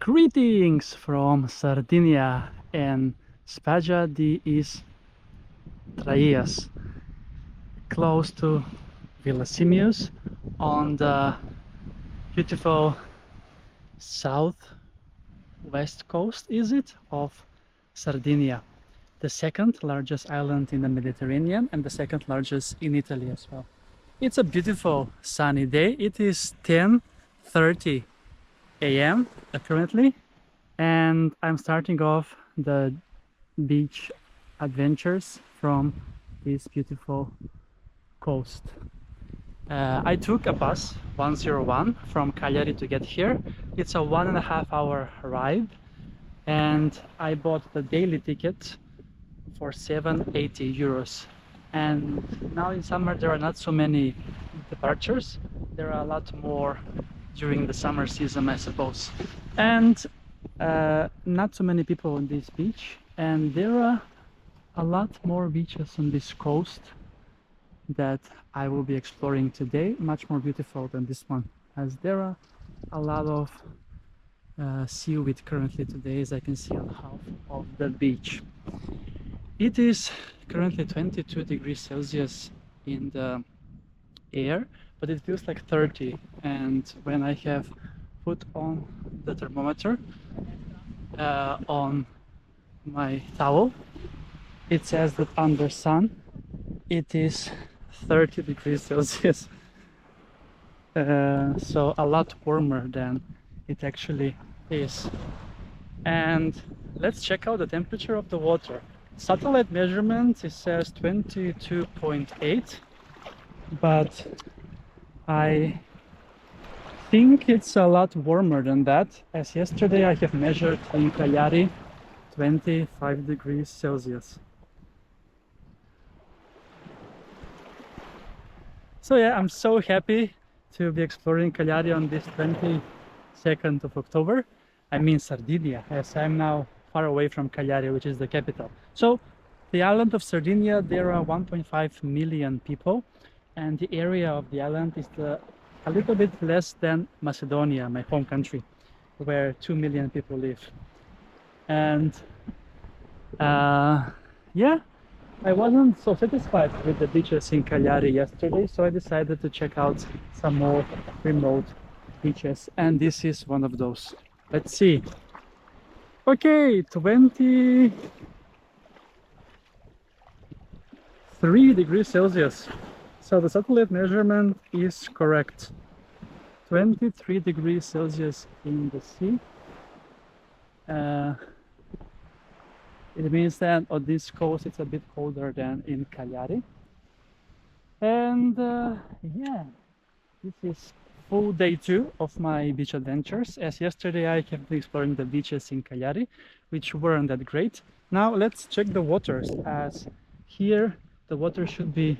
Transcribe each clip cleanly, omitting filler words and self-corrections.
Greetings from Sardinia and Spiaggia di Is Traias, close to Villasimius on the beautiful southwest coast, is it, of Sardinia, the second largest island in the Mediterranean and the second largest in Italy as well. It's a beautiful sunny day. It is 10:30 a.m. currently, and I'm starting off the beach adventures from this beautiful coast. I took a bus 101 from Cagliari to get here. It's a 1.5 hour ride, and I bought the daily ticket for 780 euros. And now in summer there are not so many departures. There are a lot more during the summer season, I suppose. And not so many people on this beach, and there are a lot more beaches on this coast that I will be exploring today, much more beautiful than this one, as there are a lot of seaweed currently today, as I can see on half of the beach. It is currently 22 degrees Celsius in the air, but it feels like 30, and when I have put on the thermometer on my towel, it says that under sun it is 30 degrees Celsius, so a lot warmer than it actually is. And let's check out the temperature of the water. Satellite measurement, it says 22.8, but I think it's a lot warmer than that, as yesterday I have measured in Cagliari 25 degrees Celsius. So yeah, I'm so happy to be exploring Cagliari on this 22nd of October. I mean Sardinia, as I'm now far away from Cagliari, which is the capital. So the island of Sardinia, there are 1.5 million people, and the area of the island is a little bit less than Macedonia, my home country, where 2 million people live. And yeah, I wasn't so satisfied with the beaches in Cagliari yesterday, so I decided to check out some more remote beaches, and this is one of those. Let's see. Okay, 23 degrees Celsius. So the satellite measurement is correct. 23 degrees Celsius in the sea. It means that on this coast it's a bit colder than in Cagliari. And yeah, this is full day 2 of my beach adventures, as yesterday I have been exploring the beaches in Cagliari, which weren't that great. Now let's check the waters, as here the water should be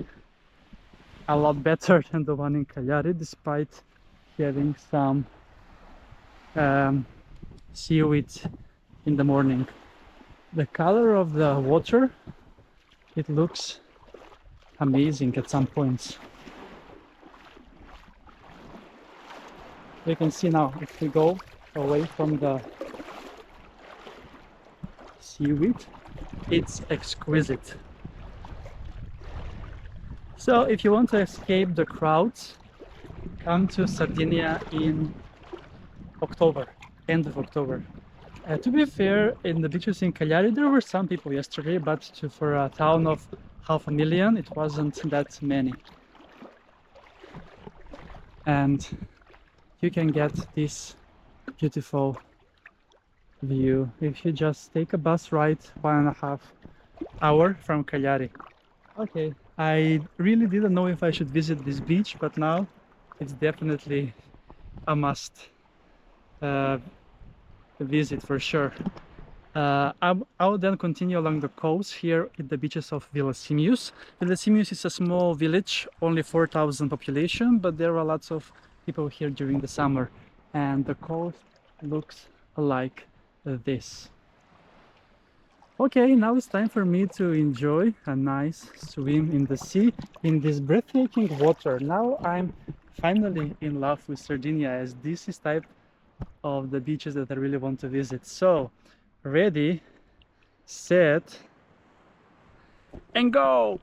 a lot better than the one in Cagliari, despite having some seaweed in the morning. The color of the water, it looks amazing at some points. You can see now, if we go away from the seaweed, it's exquisite. So if you want to escape the crowds, come to Sardinia in October, end of October. To be fair, in the beaches in Cagliari there were some people yesterday, but for a town of 500,000 it wasn't that many. And you can get this beautiful view if you just take a bus ride 1.5 hours from Cagliari. Okay, I really didn't know if I should visit this beach, but now it's definitely a must visit for sure. I'll then continue along the coast here at the beaches of Villasimius. Villasimius is a small village, only 4,000 population, but there are lots of people here during the summer, and the coast looks like this. Okay, now it's time for me to enjoy a nice swim in the sea, in this breathtaking water. Now I'm finally in love with Sardinia, as this is type of the beaches that I really want to visit. So, ready, set, and go!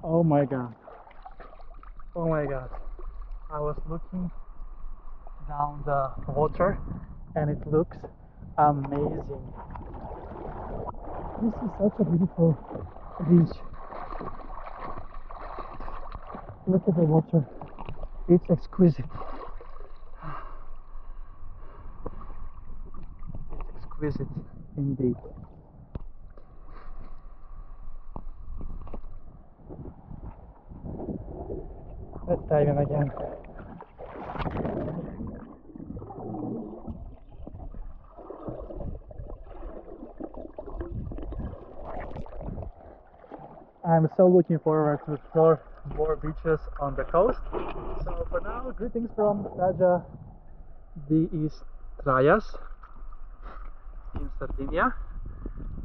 Oh my god. Oh my god. I was looking down the water and it looks amazing. This is such a beautiful beach. Look at the water. It's exquisite. It's exquisite indeed. Let's dive in again. I'm so looking forward to explore more beaches on the coast. So for now, greetings from Spiaggia di Is Traias in Sardinia.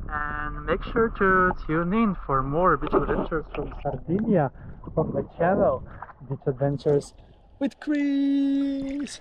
And make sure to tune in for more beach adventures from Sardinia on my channel, Beach Adventures with Chris.